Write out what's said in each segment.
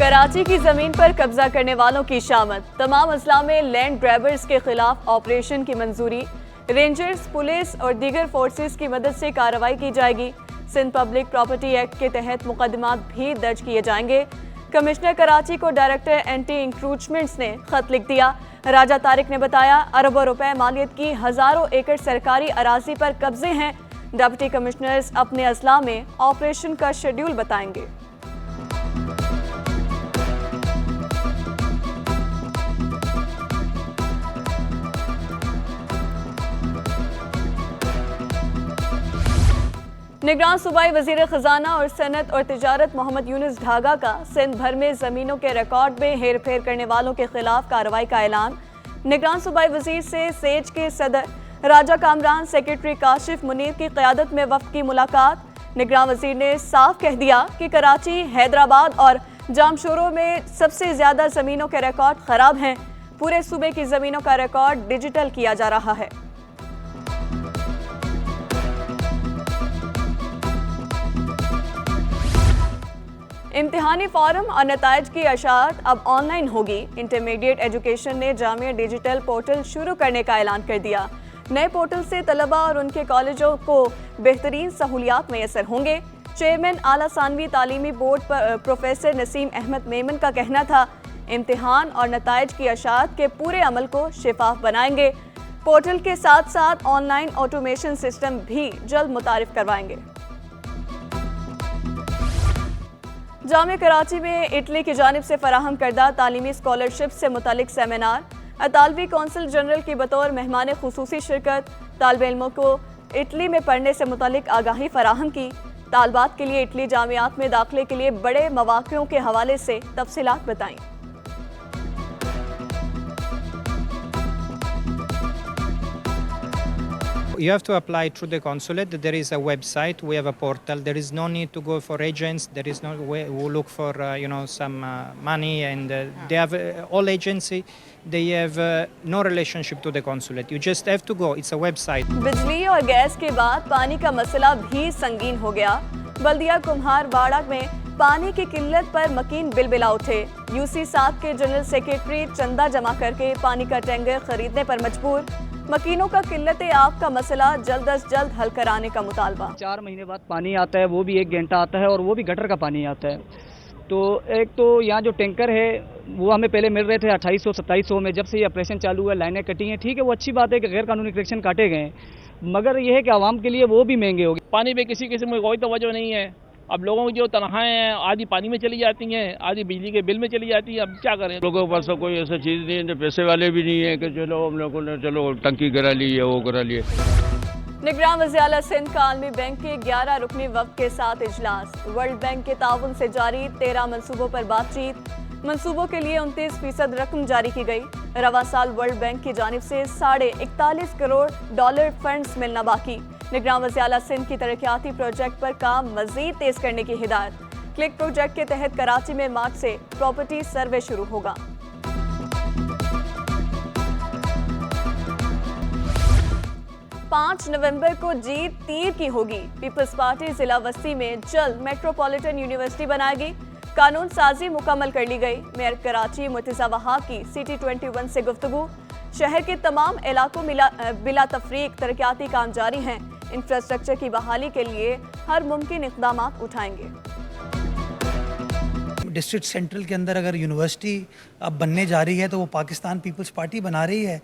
कराची की जमीन पर कब्जा करने वालों की शामत। तमाम अजला में लैंड ग्रैबर्स के खिलाफ ऑपरेशन की मंजूरी। रेंजर्स, पुलिस और दीगर फोर्सेस की मदद से कार्रवाई की जाएगी। सिंध पब्लिक प्रॉपर्टी एक्ट के तहत मुकदमात भी दर्ज किए जाएंगे। कमिश्नर कराची को डायरेक्टर एंटी इंक्रूचमेंट्स ने खत लिख दिया। राजा तारिक ने बताया, अरबों रुपए मालियत की हजारों एकड़ सरकारी अराजी पर कब्जे हैं। डिप्टी कमिश्नर्स अपने अजला में ऑपरेशन का शेड्यूल बताएंगे। निगरान सूबाई वजीर खजाना और सनत और तिजारत मोहम्मद यूनुस ढागा का सिंध भर में जमीनों के रिकॉर्ड में हेर फेर करने वालों के खिलाफ कार्रवाई का ऐलान। निगरान सूबाई वजीर से सेज के सदर राजा कामरान, सेक्रेटरी काशिफ मुनीर की क़यादत में वफ्द की मुलाकात। निगरान वजीर ने साफ कह दिया कि कराची, हैदराबाद और जामशोरों में सबसे ज्यादा जमीनों के रिकॉर्ड खराब हैं। पूरे सूबे की जमीनों का रिकॉर्ड डिजिटल किया जा रहा है। इम्तिहानी फॉर्म और नताइज की अशात अब ऑनलाइन होगी। इंटरमीडिएट एजुकेशन ने जामिया डिजिटल पोर्टल शुरू करने का ऐलान कर दिया। नए पोर्टल से तलबा और उनके कॉलेजों को बेहतरीन सहूलियात मैसर होंगे। चेयरमैन आला सानवी तालीमी बोर्ड पर प्रोफेसर नसीम अहमद मेमन का कहना था, इम्तिहान और नताइज की अशात के पूरे अमल को शिफाफ बनाएंगे। पोर्टल के साथ साथ ऑनलाइन ऑटोमेशन सिस्टम भी जल्द मुतारिफ करवाएंगे। जामिया कराची में इटली की जानिब से फराहम करदा तालीमी स्कॉलरशिप से मुतालिक सेमिनार। अतालवी कौंसिल जनरल की बतौर मेहमान खुसूसी शिरकत। तालिब इल्मों को इटली में पढ़ने से मुतालिक आगाही फराहम की। तालबात के लिए इटली जामियात में दाखिले के लिए बड़े मवाक़ियों के हवाले से तफसीलात बताई। You have to apply through the consulate. There is a website. We have a portal. There is no need to go for agents. There is no way who look for some money, and they have all agency. They have no relationship to the consulate. You just have to go. It's a website. बिजली और gas के बाद पानी का मसला भी संगीन हो गया। बल्दिया कुम्हार बाड़ा में पानी की किल्लत पर मकीन बिलबिला उठे। यूसी 7 के जनरल सेक्रेटरी चंदा जमा करके पानी का टैंकर खरीदने पर मजबूर। मकीनों का किल्लत आब का मसला जल्द अज जल्द हल कराने का मुतालबा। 4 महीने बाद पानी आता है, वो भी 1 घंटा आता है और वो भी गटर का पानी आता है। तो एक तो यहाँ जो टैंकर है वो हमें पहले मिल रहे थे 2800-2700 में। जब से ये ऑपरेशन चालू हुआ, लाइनें कटी हैं, ठीक है, वो अच्छी बात है कि गैर कानूनी कनेक्शन काटे गए, मगर ये है कि आवाम के लिए वो भी महंगे हो गए। पानी पे किसी किस्म की कोई तवज्जो नहीं है। अब लोगों की जो तनख्वाहें हैं आधी पानी में चली जाती हैं, आधी बिजली के बिल में चली जाती है। अब क्या करें? लोगों के पास तो कोई ऐसा चीज़ नहीं है, पैसे वाले भी नहीं है कि चलो हम लोगों ने चलो टंकी करा ली है, वो करा लिए। निगरान वज़ीर आला सिंध का आलमी बैंक के 11 रुकनी वफ़द के साथ इजलास। वर्ल्ड बैंक के ताउन से जारी 13 मनसूबों पर बातचीत। मनसूबों के लिए 29% रकम जारी की गई। रवा साल वर्ल्ड बैंक की जानिब से $41 करोड़ फंड्स मिलना बाकी। निगरान वज़ीर आला सिंध की तरक्याती प्रोजेक्ट पर काम मजीद तेज करने की हिदायत। क्लिक प्रोजेक्ट के तहत कराची में मार्च से प्रॉपर्टी सर्वे शुरू होगा। 5 नवंबर को जीत तीर की होगी। पीपल्स पार्टी जिला वस्ती में जल्द मेट्रोपॉलिटन यूनिवर्सिटी बनाएगी। कानून साजी मुकम्मल कर ली गई। मेयर कराची मुर्तज़ा वहाब की सिटी 21 से गुफ्तगू। शहर के तमाम इलाकों में बिला तफरीक तरक्याती काम जारी हैं। इंफ्रास्ट्रक्चर की बहाली के लिए हर मुमकिन इक़दाम उठाएंगे। डिस्ट्रिक्ट सेंट्रल के अंदर अगर यूनिवर्सिटी अब बनने जा रही है तो वो पाकिस्तान पीपल्स पार्टी बना रही है।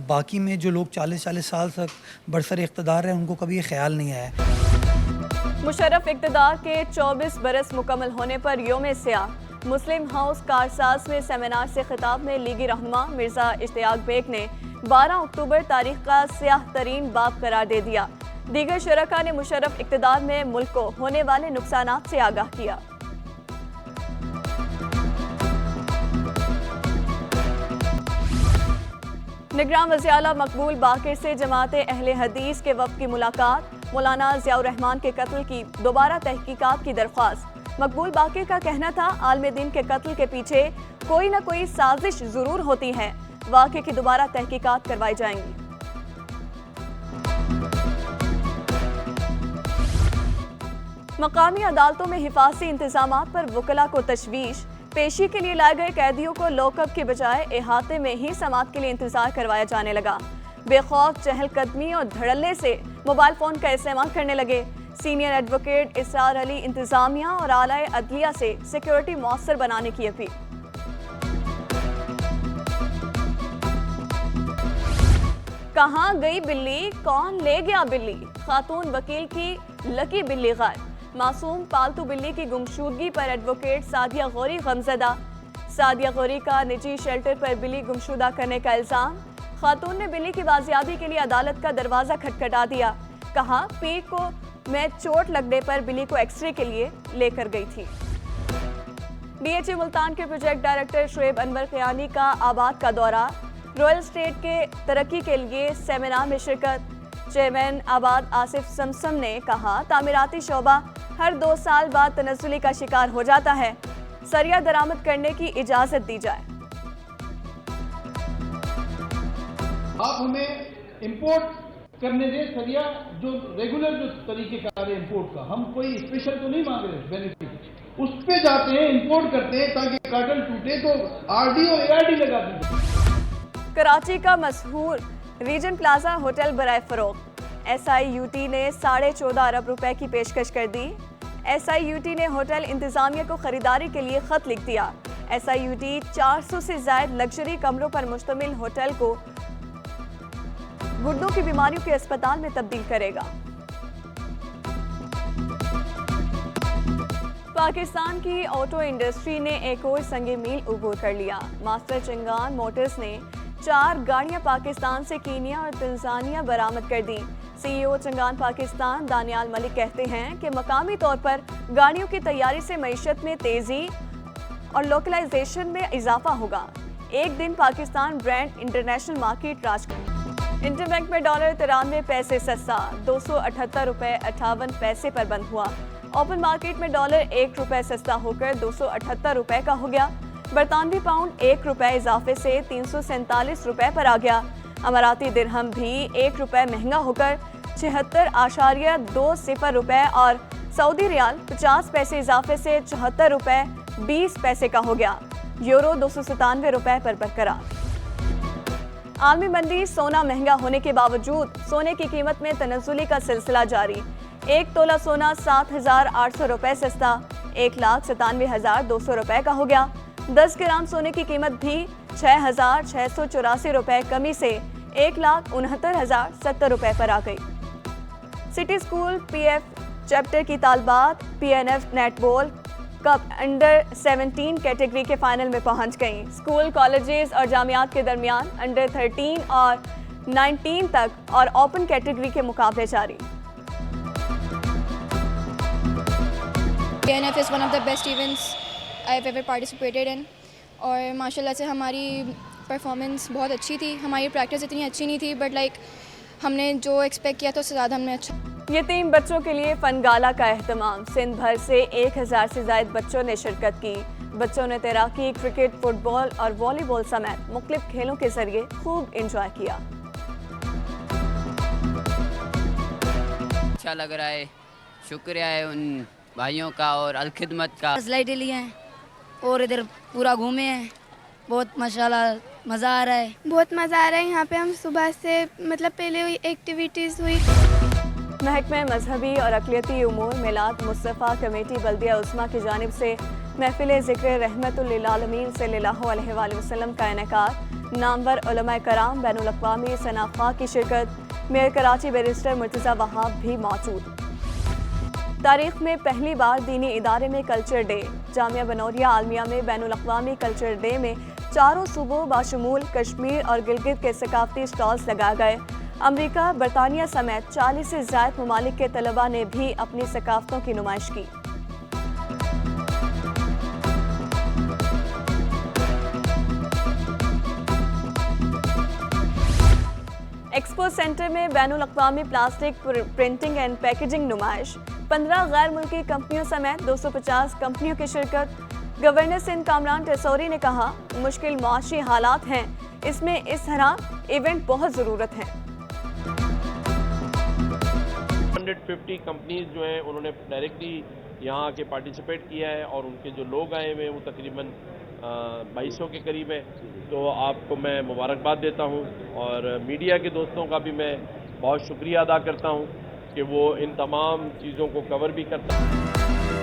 बाकी में जो लोग 40-40 साल तक बरसर इक़्तिदार हैं उनको कभी ये ख्याल नहीं आया। मुशर्रफ इक़्तिदार के 24 बरस मुकम्मल होने पर योम सियाह। मुस्लिम हाउस कारसाज में सेमिनार से खिताब में लीगी रहनुमा मिर्जा इश्तियाक बेग ने 12 अक्टूबर तारीख का स्याह तरीन बाब करार दे दिया। दीगर शरका ने मुशर्रफ इक़्तिदार में मुल्क को होने वाले नुकसानात से आगाह किया। निगरान वज़ीर आला मकबूल बाकिर से जमात अहले हदीस के वफ़द की मुलाकात। मौलाना ज़ियाउर रहमान के कत्ल की दोबारा तहकीकात की दरख्वास्त। मकबूल बाकिर का कहना था, आलम दिन के कत्ल के पीछे कोई न कोई साजिश जरूर होती है। वाक़े की दोबारा तहकीकात करवाई जाएंगी। मकामी अदालतों में हिफाजी इंतजामात पर वकला को तशवीश। पेशी के लिए लाए गए कैदियों को लॉकअप के बजाय इहाते में ही समाअत के लिए इंतजार करवाया जाने लगा। बेखौफ चहलकदमी और धड़ल्ले से मोबाइल फोन का इस्तेमाल करने लगे। सीनियर एडवोकेट इसरार अली इंतजामिया और आला अदलिया से सिक्योरिटी मौसर बनाने की अपील। कहां गई बिल्ली, कौन ले गया बिल्ली? खातून वकील की लकी बिल्ली गायब। मासूम पालतू बिल्ली की गुमशुदगी पर एडवोकेट सादिया गौरी गमजदा। सादिया गौरी का निजी शेल्टर पर बिल्ली गुमशुदा करने का इल्जाम। खातून ने बिल्ली की बाजियाबी के लिए अदालत का दरवाजा खटखटा दिया। कहा पीठ को मैं चोट लगने पर बिल्ली को एक्सरे के लिए लेकर गई थी। डीएचए मुल्तान के प्रोजेक्ट डायरेक्टर शुएब अनवर क़यानी का आबाद का दौरा। रॉयल स्टेट के तरक्की के लिए सेमिनार में शिरकत। चेयरमैन आबाद आसिफ समसम ने कहा तामीराती शोबा हर 2 साल बाद तनज़्ज़ुली का शिकार हो जाता है, सरिया दरामद करने की इजाज़त दी जाए। आप हमें इंपोर्ट करने दें सरिया, जो रेगुलर जो तरीक़ेकार है इंपोर्ट का, हम कोई स्पेशल तो नहीं मांग रहे बेनिफिट, उस पे जाते हैं इंपोर्ट करते हैं ताकि कार्टेल टूटे तो आरडी और एआरडी लगा दीजिए। कराची का मशहूर रीजन प्लाजा होटल बराए फरोख्त। SIUT ने 14.5 अरब रुपए की पेशकश कर दी। SIUT ने होटल इंतजामिया को खरीदारी के लिए खत लिख दिया। SIUT 400 से ज्यादा लग्जरी कमरों पर मुश्तमिल होटल को गुर्दों की बीमारियों के अस्पताल में तब्दील करेगा। पाकिस्तान की ऑटो इंडस्ट्री ने एक और संगे मील अबूर कर लिया। मास्टर चिंगान मोटर्स ने 4 गाड़ियां पाकिस्तान से कीनिया और तंजानिया बरामद कर दी। CEO चिंगान पाकिस्तान दानियाल मलिक कहते हैं कि मकामी तौर पर गाड़ियों की तैयारी से मईशत में तेजी और लोकलाइजेशन में इजाफा होगा। एक दिन पाकिस्तान ब्रांड इंटरनेशनल मार्केट राज करेगा। इंटरबैंक में डॉलर 93 पैसे सस्ता 278 रुपए 58 पैसे पर बंद हुआ। ओपन मार्केट में डॉलर 1 रुपए सस्ता होकर 278 रुपए का हो गया। बरतानवी पाउंड 1 रुपए इजाफे से 347 रुपए पर आ गया। अमाराती दिरहम भी 1 रुपए महंगा होकर 76.20 रुपए और सऊदी रियाल 50 पैसे इजाफे से 74 रुपए 20 पैसे का हो गया। यूरो 297 रुपए पर बरकरार। आलमी मंडी सोना महंगा होने के बावजूद सोने की कीमत में तनज़्ज़ुली का सिलसिला जारी। 1 तोला सोना 7,800 रुपए सस्ता 1,97,200 रुपए का हो गया। 10 ग्राम सोने की कीमत भी 6,684 रुपए कमी से 1,69,070 रुपए पर आ गई। सिटी स्कूल PF चैप्टर की तालबात PNF netball cup under 17 category के फाइनल में पहुंच गई। स्कूल, कॉलेजेस और जामियात के दरमियान अंडर 13 और 19 तक और ओपन कैटेगरी के मुकाबले जारी। PNF is one of the best events I have ever participated in और माशाल्लाह से हमारी परफॉर्मेंस बहुत अच्छी थी। हमारी प्रैक्टिस इतनी अच्छी नहीं थी बट हमने जो एक्सपेक्ट किया था उससे ज़्यादा हमने अच्छा। यतीम बच्चों के लिए फन गाला का एहतमाम। सिंध भर से 1000 से ज्यादा बच्चों ने शिरकत की। बच्चों ने तैराकी, क्रिकेट, फुटबॉल और वॉलीबॉल समेत मुख्तलिफ खेलों के जरिए खूब इंजॉय किया। अच्छा लग रहा है, शुक्रिया है उन भाइयों का और अलखिदमत का। स्लाइडें लिए हैं और इधर पूरा घूमे हैं, बहुत माशाल्लाह मज़ा आ रहा है। बहुत मज़ा आ रहा है यहाँ पे। हम सुबह से पहले हुई एक्टिविटीज़ हुई। महकमे मजहबी और अक़लियती उमूर मिलाद मुस्तफ़ा कमेटी बल्दिया उस्मा की जानिब से महफिल ज़िक्र रहमतुल लिल आलमीन सल्लल्लाहु अलैहि वसल्लम का इनेकाद। नामवर उलमा कराम, बैनुल अक़वामी सनाख़ा की शिरकत। मेयर कराची बैरिस्टर मुर्तज़ा वहाब भी मौजूद। तारीख में पहली बार दीनी इदारे में कल्चर डे। जामिया बनौरिया आलमिया में बैनुल अक़वामी कल्चर डे में चारों सूबों बाशमूल कश्मीर और गिलगित के सकाफती स्टॉल्स लगाए गए। अमरीका, बरतानिया समेत 40 से ज़्यादा ममालिक के तलबा ने भी अपनी सकाफतों की नुमाइश की। एक्सपो सेंटर में बैनुल अक़वामी प्लास्टिक प्रिंटिंग एंड पैकेजिंग नुमाइश। 15 गैर मुल्की कंपनियों समेत 250 कंपनियों की शिरकत। गवर्नर सिंध कामरान टेसौरी ने कहा, मुश्किल माशी हालात हैं, इसमें इस तरह इवेंट बहुत ज़रूरत है। 150 कंपनीज जो हैं उन्होंने डायरेक्टली यहाँ आके पार्टिसिपेट किया है और उनके जो लोग आए हुए हैं वो तकरीबन 2200 के करीब है। तो आपको मैं मुबारकबाद देता हूँ और मीडिया के दोस्तों का भी मैं बहुत शुक्रिया अदा करता हूँ कि वो इन तमाम चीज़ों को कवर भी करता है।